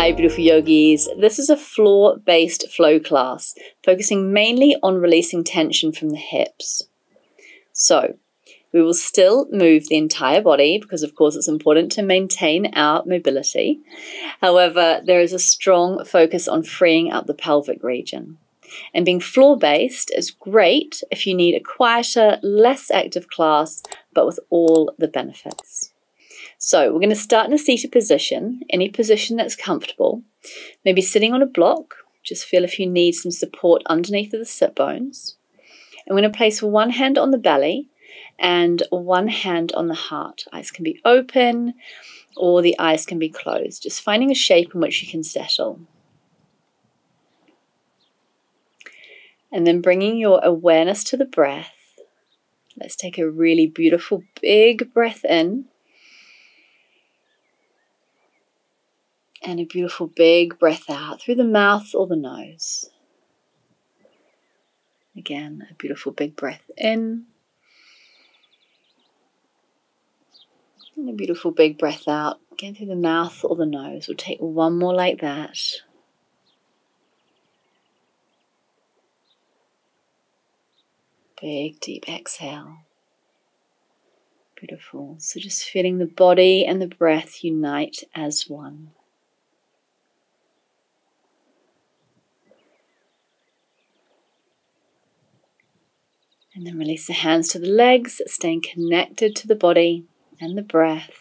Hi beautiful yogis, this is a floor-based flow class focusing mainly on releasing tension from the hips. So we will still move the entire body because of course it's important to maintain our mobility. However, there is a strong focus on freeing up the pelvic region. And being floor-based is great if you need a quieter, less active class, but with all the benefits. So we're going to start in a seated position, any position that's comfortable. Maybe sitting on a block, just feel if you need some support underneath of the sit bones. I'm going to place one hand on the belly and one hand on the heart. Eyes can be open or the eyes can be closed, just finding a shape in which you can settle. And then bringing your awareness to the breath. Let's take a really beautiful big breath in. And a beautiful big breath out through the mouth or the nose. Again, a beautiful big breath in. And a beautiful big breath out, again through the mouth or the nose. We'll take one more like that. Big deep exhale. Beautiful. So just feeling the body and the breath unite as one. And then release the hands to the legs, staying connected to the body and the breath.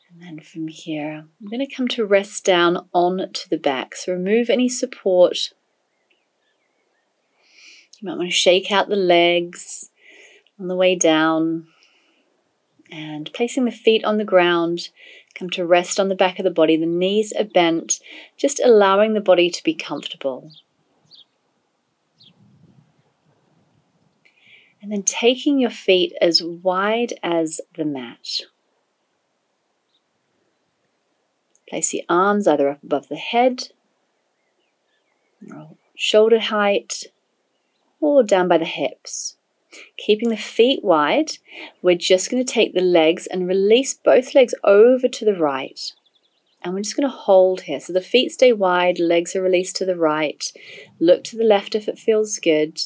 And then from here, I'm going to come to rest down onto the back. So remove any support. You might want to shake out the legs on the way down. And placing the feet on the ground, come to rest on the back of the body. The knees are bent, just allowing the body to be comfortable. And then taking your feet as wide as the mat. Place the arms either up above the head, or shoulder height, or down by the hips. Keeping the feet wide, we're just going to take the legs and release both legs over to the right. And we're just going to hold here. So the feet stay wide, legs are released to the right. Look to the left if it feels good.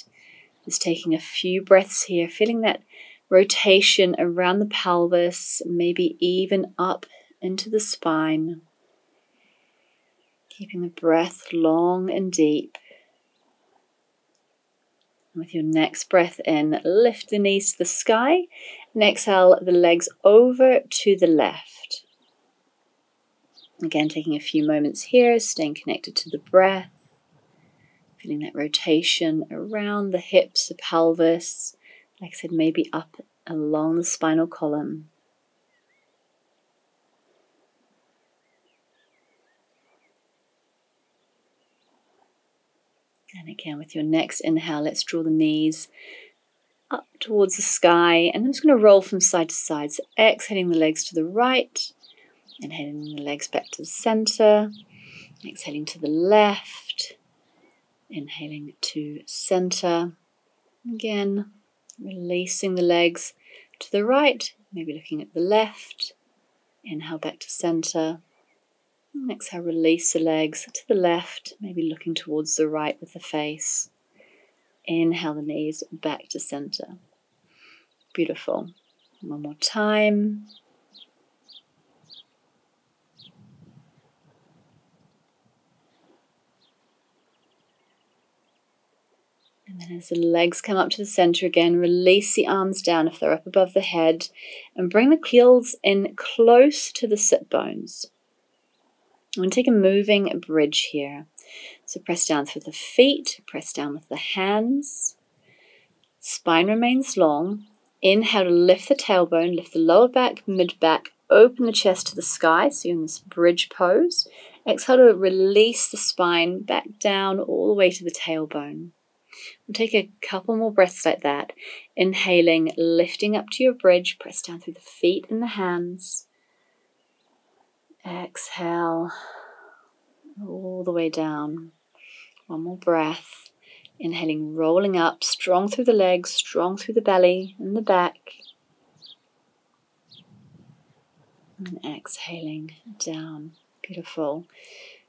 Just taking a few breaths here, feeling that rotation around the pelvis, maybe even up into the spine. Keeping the breath long and deep. With your next breath in, lift the knees to the sky and exhale the legs over to the left. Again, taking a few moments here, staying connected to the breath, feeling that rotation around the hips, the pelvis, like I said, maybe up along the spinal column. And again, with your next inhale, let's draw the knees up towards the sky. And I'm just going to roll from side to side. So exhaling the legs to the right. Inhaling the legs back to the center. Exhaling to the left. Inhaling to center. Again, releasing the legs to the right. Maybe looking at the left. Inhale back to center. And exhale, release the legs to the left, maybe looking towards the right with the face. Inhale the knees back to center. Beautiful. One more time. And then as the legs come up to the center again, release the arms down if they're up above the head and bring the heels in close to the sit bones. I'm going to take a moving bridge here. So press down through the feet, press down with the hands. Spine remains long. Inhale to lift the tailbone, lift the lower back, mid back, open the chest to the sky. So you're in this bridge pose. Exhale to release the spine back down all the way to the tailbone. We'll take a couple more breaths like that. Inhaling, lifting up to your bridge, press down through the feet and the hands. Exhale all the way down. One more breath. Inhaling, rolling up, strong through the legs, strong through the belly and the back. And exhaling down. Beautiful.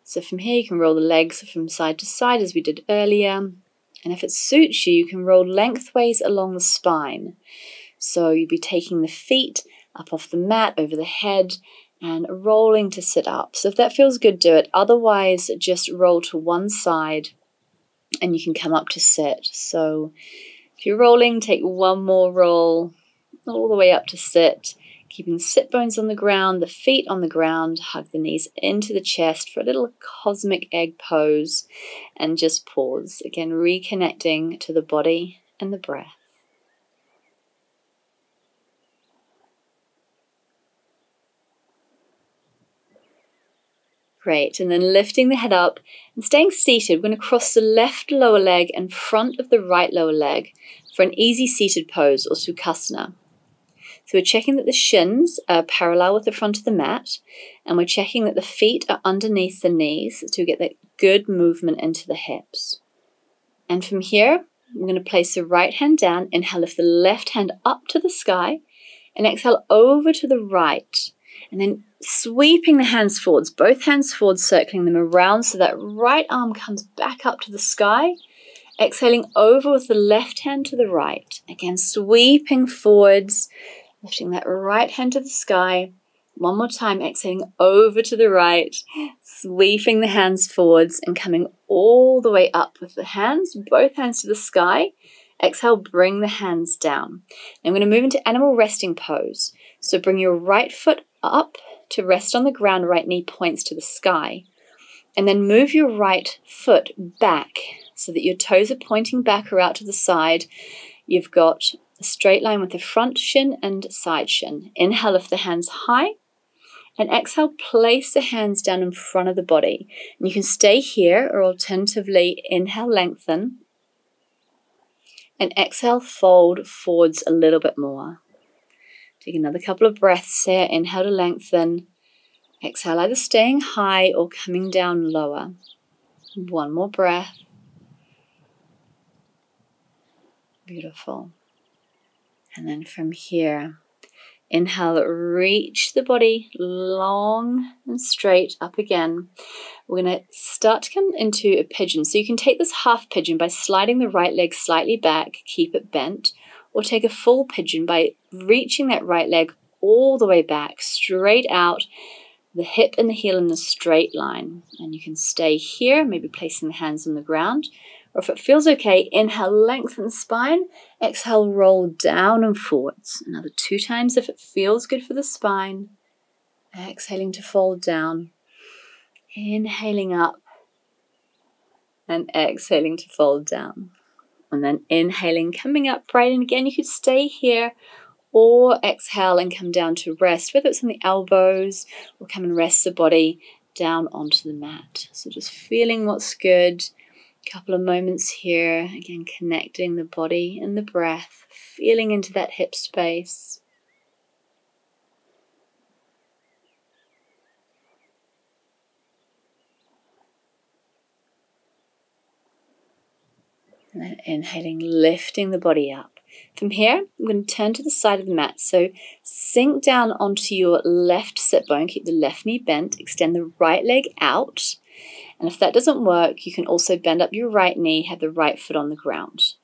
So from here you can roll the legs from side to side as we did earlier. And if it suits you, you can roll lengthways along the spine. So you'd be taking the feet up off the mat, over the head, and rolling to sit up. So if that feels good, do it. Otherwise, just roll to one side and you can come up to sit. So if you're rolling, take one more roll all the way up to sit. Keeping the sit bones on the ground, the feet on the ground, hug the knees into the chest for a little cosmic egg pose, and just pause. Again, reconnecting to the body and the breath. Great, and then lifting the head up and staying seated, we're going to cross the left lower leg in front of the right lower leg for an easy seated pose or Sukhasana. So we're checking that the shins are parallel with the front of the mat, and we're checking that the feet are underneath the knees to get that good movement into the hips. And from here, we're going to place the right hand down, inhale, lift the left hand up to the sky, and exhale over to the right. And then sweeping the hands forwards, both hands forwards, circling them around so that right arm comes back up to the sky. Exhaling over with the left hand to the right. Again, sweeping forwards, lifting that right hand to the sky. One more time, exhaling over to the right, sweeping the hands forwards and coming all the way up with the hands, both hands to the sky. Exhale, bring the hands down. Now I'm going to move into animal resting pose. So bring your right foot up to rest on the ground, right knee points to the sky. And then move your right foot back so that your toes are pointing back or out to the side. You've got a straight line with the front shin and side shin. Inhale, lift the hands high. And exhale, place the hands down in front of the body. And you can stay here, or alternatively, inhale, lengthen. And exhale, fold forwards a little bit more. Take another couple of breaths here. Inhale to lengthen. Exhale, either staying high or coming down lower. One more breath. Beautiful. And then from here, inhale, reach the body long and straight up again. We're going to start to come into a pigeon. So you can take this half pigeon by sliding the right leg slightly back, keep it bent, or take a full pigeon by reaching that right leg all the way back, straight out, the hip and the heel in a straight line. And you can stay here, maybe placing the hands on the ground. Or if it feels okay, inhale, lengthen the spine. Exhale, roll down and forwards. Another 2 times if it feels good for the spine. Exhaling to fold down. Inhaling up. And exhaling to fold down. And then inhaling, coming upright. And again, you could stay here or exhale and come down to rest, whether it's on the elbows or come and rest the body down onto the mat. So just feeling what's good. Couple of moments here, again connecting the body and the breath, feeling into that hip space. And then inhaling, lifting the body up. From here, I'm going to turn to the side of the mat. So sink down onto your left sit bone, keep the left knee bent, extend the right leg out. And if that doesn't work, you can also bend up your right knee, have the right foot on the ground.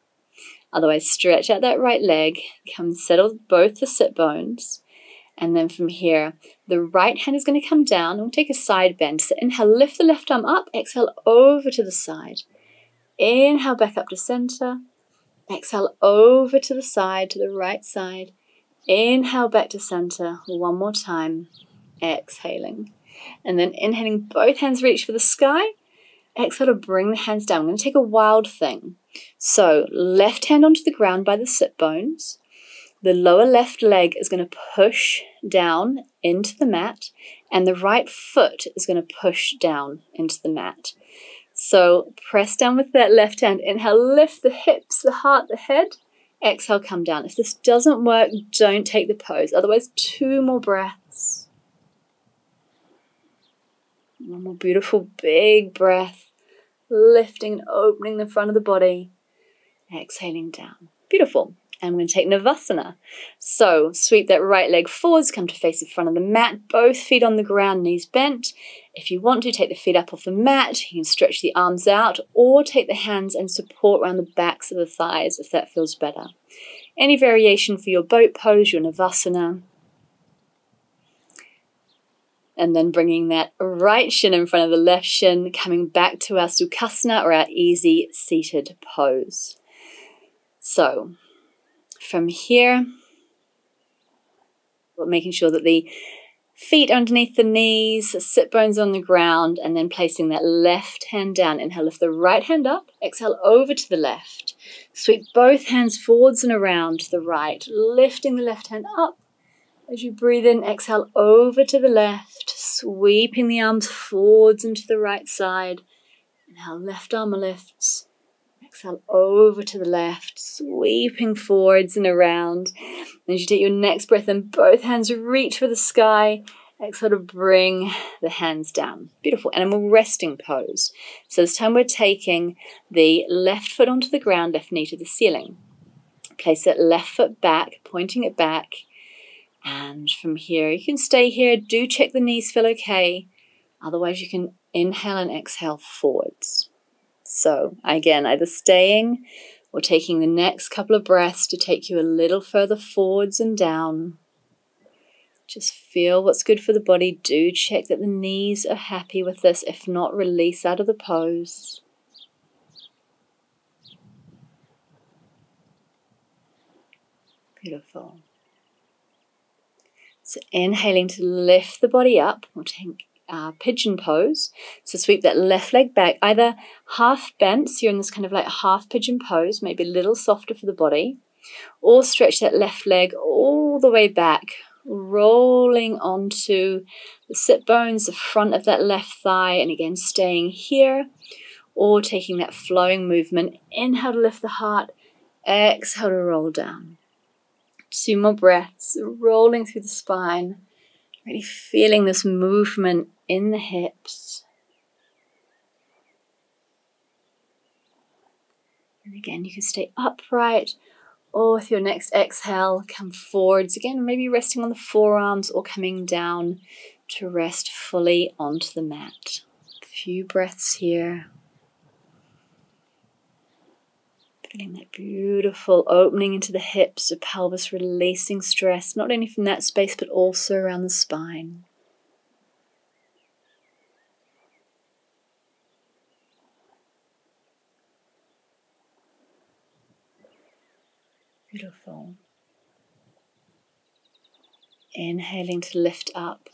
Otherwise, stretch out that right leg, come and settle both the sit bones. And then from here, the right hand is going to come down and we'll take a side bend. So inhale, lift the left arm up, exhale over to the side. Inhale back up to center. Exhale over to the side, to the right side. Inhale back to center. One more time. Exhaling. And then inhaling, both hands reach for the sky. Exhale to bring the hands down. I'm going to take a wild thing. So left hand onto the ground by the sit bones. The lower left leg is going to push down into the mat. And the right foot is going to push down into the mat. So press down with that left hand. Inhale, lift the hips, the heart, the head. Exhale, come down. If this doesn't work, don't take the pose. Otherwise, 2 more breaths. One more beautiful big breath. Lifting and opening the front of the body. Exhaling down. Beautiful. And we're going to take Navasana. So sweep that right leg forwards, come to face the front of the mat, both feet on the ground, knees bent. If you want to, take the feet up off the mat. You can stretch the arms out or take the hands and support around the backs of the thighs if that feels better. Any variation for your boat pose, your Navasana. And then bringing that right shin in front of the left shin, coming back to our Sukhasana or our easy seated pose. So from here, we're making sure that the feet underneath the knees, the sit bones on the ground, and then placing that left hand down. Inhale, lift the right hand up, exhale over to the left. Sweep both hands forwards and around to the right, lifting the left hand up. As you breathe in, exhale over to the left, sweeping the arms forwards and to the right side. Inhale, left arm lifts. Exhale over to the left, sweeping forwards and around. And as you take your next breath in, both hands reach for the sky. Exhale to bring the hands down. Beautiful. Animal resting pose. So this time we're taking the left foot onto the ground, left knee to the ceiling. Place that left foot back, pointing it back. And from here, you can stay here. Do check the knees feel okay. Otherwise, you can inhale and exhale forwards. So again, either staying or taking the next couple of breaths to take you a little further forwards and down. Just feel what's good for the body. Do check that the knees are happy with this. If not, release out of the pose. Beautiful. So inhaling to lift the body up. We'll take pigeon pose. So sweep that left leg back, either half bent, so you're in this kind of like half pigeon pose, maybe a little softer for the body, or stretch that left leg all the way back, rolling onto the sit bones, the front of that left thigh, and again staying here, or taking that flowing movement. Inhale to lift the heart, exhale to roll down. 2 more breaths, rolling through the spine, really feeling this movement in the hips. And again, you can stay upright, or with your next exhale, come forwards again, maybe resting on the forearms or coming down to rest fully onto the mat. A few breaths here. Feeling that beautiful opening into the hips, the pelvis, releasing stress, not only from that space, but also around the spine. Beautiful. Inhaling to lift up.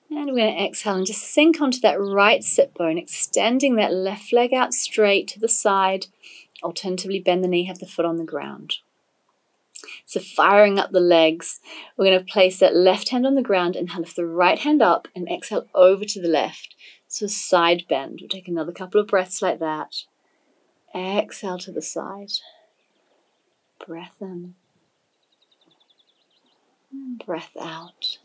And we're going to exhale and just sink onto that right sit bone, extending that left leg out straight to the side. Alternatively, bend the knee, have the foot on the ground. So firing up the legs, we're going to place that left hand on the ground and lift the right hand up and exhale over to the left. So side bend. We'll take another couple of breaths like that. Exhale to the side. Breath in. And breath out.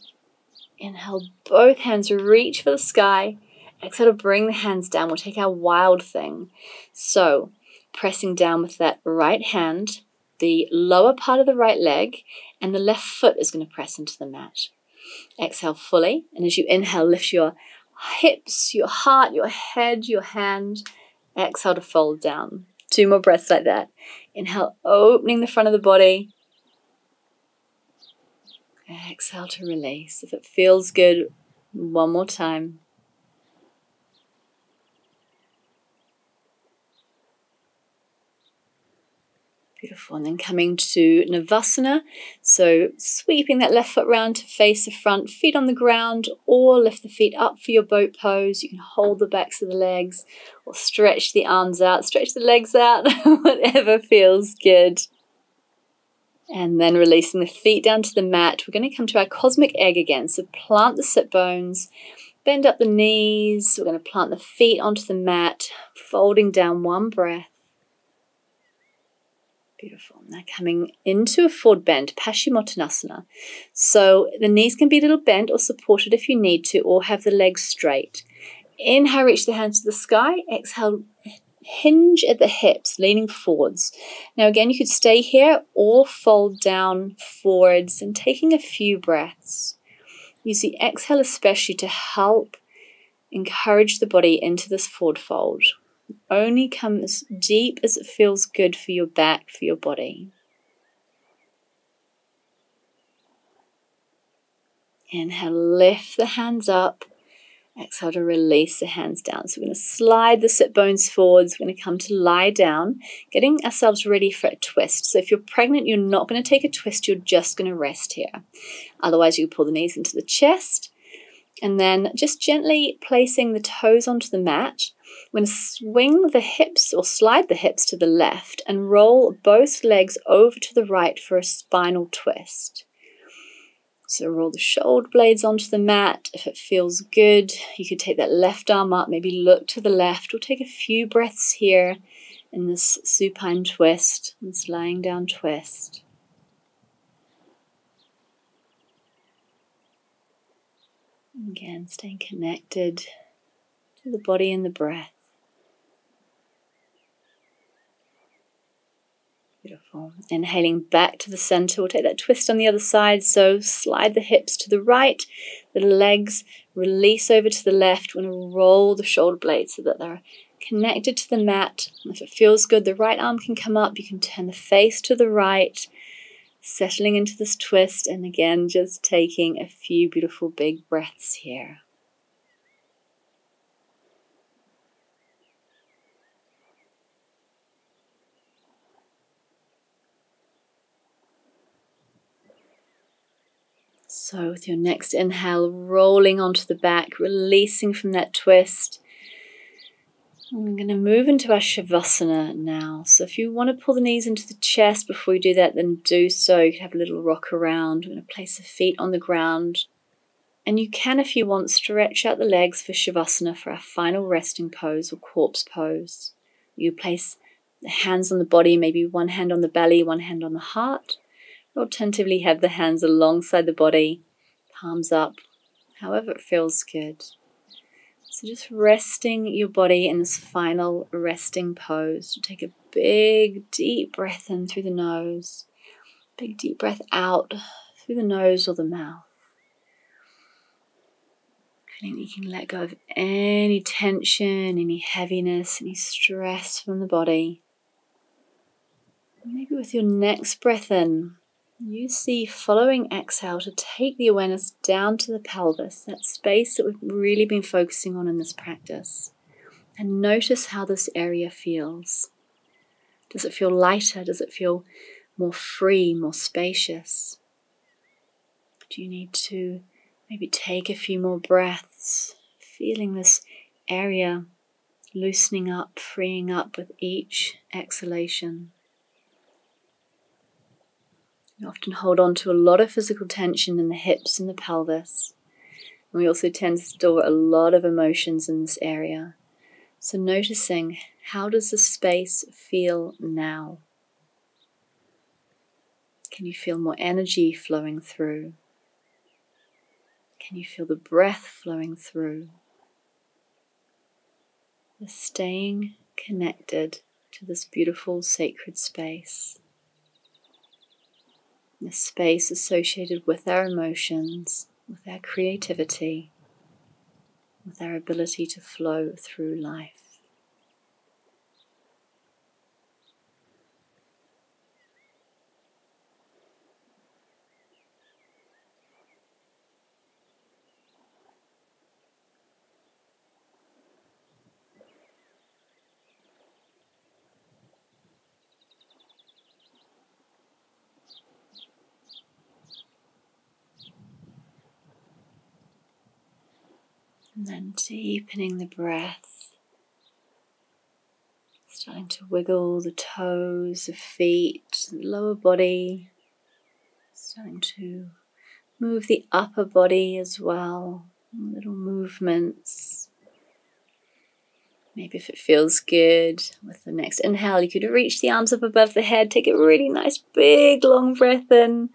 Inhale, both hands reach for the sky. Exhale to bring the hands down. We'll take our wild thing. So pressing down with that right hand, the lower part of the right leg, and the left foot is going to press into the mat. Exhale fully, and as you inhale, lift your hips, your heart, your head, your hand. Exhale to fold down. 2 more breaths like that. Inhale, opening the front of the body. Exhale to release. If it feels good, one more time. Beautiful. And then coming to Navasana. So sweeping that left foot round to face the front, feet on the ground, or lift the feet up for your boat pose. You can hold the backs of the legs or stretch the arms out, stretch the legs out, whatever feels good. And then releasing the feet down to the mat. We're going to come to our cosmic egg again. So plant the sit bones, bend up the knees. We're going to plant the feet onto the mat, folding down 1 breath. Beautiful. Now coming into a forward bend, Paschimottanasana. So the knees can be a little bent or supported if you need to, or have the legs straight. Inhale, reach the hands to the sky. Exhale, hinge at the hips, leaning forwards. Now again, you could stay here or fold down forwards and taking a few breaths. Use the exhale especially to help encourage the body into this forward fold. Only come as deep as it feels good for your back, for your body. Inhale, lift the hands up. Exhale to release the hands down. So we're going to slide the sit bones forwards. We're going to come to lie down, getting ourselves ready for a twist. So if you're pregnant, you're not going to take a twist. You're just going to rest here. Otherwise, you pull the knees into the chest. And then just gently placing the toes onto the mat. We're going to swing the hips or slide the hips to the left and roll both legs over to the right for a spinal twist. So roll the shoulder blades onto the mat. If it feels good, you could take that left arm up, maybe look to the left, or take a few breaths here in this supine twist, this lying down twist. Again, staying connected to the body and the breath. Beautiful. Inhaling back to the center. We'll take that twist on the other side. So slide the hips to the right, the legs release over to the left. We're going to roll the shoulder blades so that they're connected to the mat. And if it feels good, the right arm can come up. You can turn the face to the right, settling into this twist. And again, just taking a few beautiful big breaths here. So with your next inhale, rolling onto the back, releasing from that twist. And we're going to move into our Shavasana now. So if you want to pull the knees into the chest before you do that, then do so. You can have a little rock around. We're going to place the feet on the ground. And you can, if you want, stretch out the legs for Shavasana for our final resting pose or corpse pose. You place the hands on the body, maybe one hand on the belly, one hand on the heart. Alternatively, have the hands alongside the body, palms up, however it feels good. So just resting your body in this final resting pose. Take a big, deep breath in through the nose. Big, deep breath out through the nose or the mouth. Feeling that you can let go of any tension, any heaviness, any stress from the body. Maybe with your next breath in, use the following exhale to take the awareness down to the pelvis, that space that we've really been focusing on in this practice. And notice how this area feels. Does it feel lighter? Does it feel more free, more spacious? Do you need to maybe take a few more breaths, feeling this area loosening up, freeing up with each exhalation? We often hold on to a lot of physical tension in the hips and the pelvis. And we also tend to store a lot of emotions in this area. So noticing, how does the space feel now? Can you feel more energy flowing through? Can you feel the breath flowing through? You're staying connected to this beautiful sacred space. A space associated with our emotions, with our creativity, with our ability to flow through life. And then deepening the breath, starting to wiggle the toes, the feet, the lower body, starting to move the upper body as well, little movements. Maybe if it feels good, with the next inhale, you could reach the arms up above the head, take a really nice big long breath in.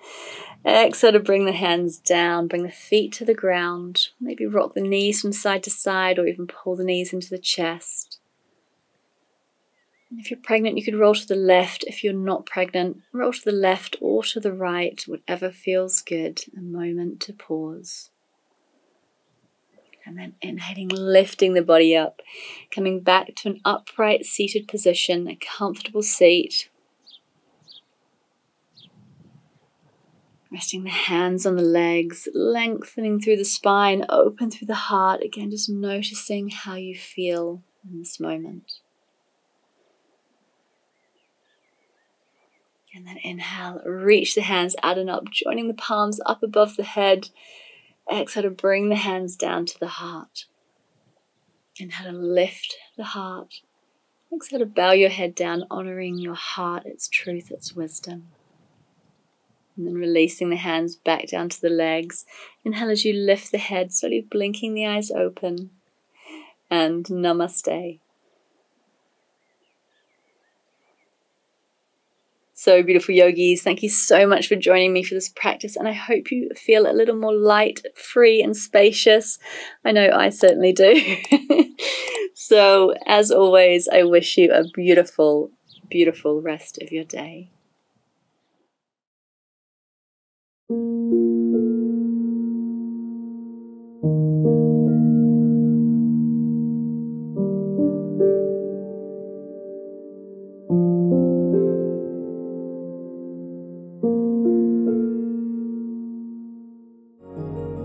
Exhale to bring the hands down, bring the feet to the ground. Maybe rock the knees from side to side or even pull the knees into the chest. And if you're pregnant, you could roll to the left. If you're not pregnant, roll to the left or to the right, whatever feels good. A moment to pause. And then inhaling, lifting the body up, coming back to an upright seated position, a comfortable seat. Resting the hands on the legs, lengthening through the spine, open through the heart. Again, just noticing how you feel in this moment. And then inhale, reach the hands out and up, joining the palms up above the head. Exhale to bring the hands down to the heart. Inhale to lift the heart. Exhale to bow your head down, honoring your heart, its truth, its wisdom. And then releasing the hands back down to the legs. Inhale as you lift the head, slowly blinking the eyes open. And namaste. So beautiful yogis, thank you so much for joining me for this practice, and I hope you feel a little more light, free and spacious. I know I certainly do. So as always, I wish you a beautiful, beautiful rest of your day.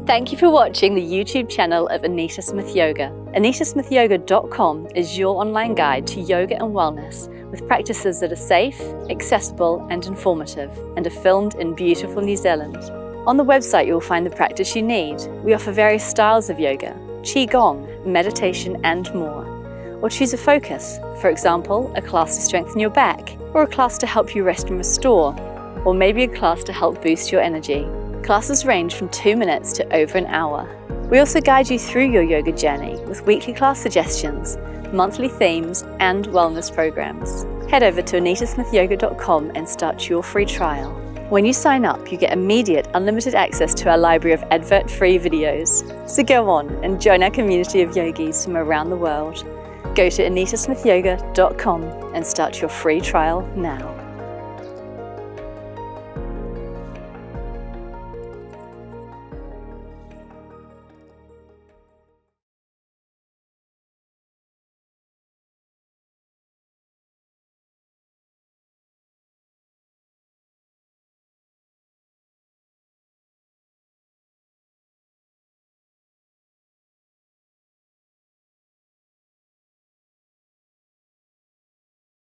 Thank you for watching the YouTube channel of Anita Smith Yoga. anitasmithyoga.com is your online guide to yoga and wellness, with practices that are safe, accessible and informative, and are filmed in beautiful New Zealand. On the website you will find the practice you need. We offer various styles of yoga, qigong, meditation and more. Or choose a focus, for example, a class to strengthen your back, or a class to help you rest and restore, or maybe a class to help boost your energy. Classes range from 2 minutes to over an hour. We also guide you through your yoga journey with weekly class suggestions, monthly themes, and wellness programs. Head over to anitasmithyoga.com and start your free trial. When you sign up, you get immediate unlimited access to our library of advert-free videos. So go on and join our community of yogis from around the world. Go to anitasmithyoga.com and start your free trial now.